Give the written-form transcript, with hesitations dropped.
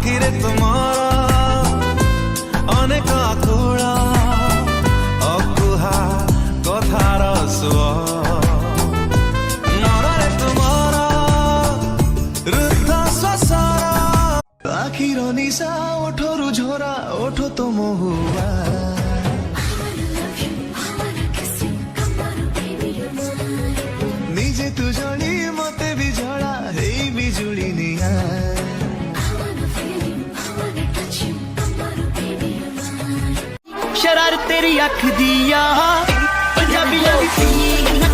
আখিরে তোমার অনেক আকুড়া অকুহা কথার মନରେ তোমার ৰুদ্ধ শ্বাসৰ আখিৰ নিচা ওঠৰো ঝৰা ওঠো তো মহুৱা নিজে তু জলি মতে বিঝড়া এই বিজুଳି নিয়া शरार तेरी अख दिया पंजाबियों की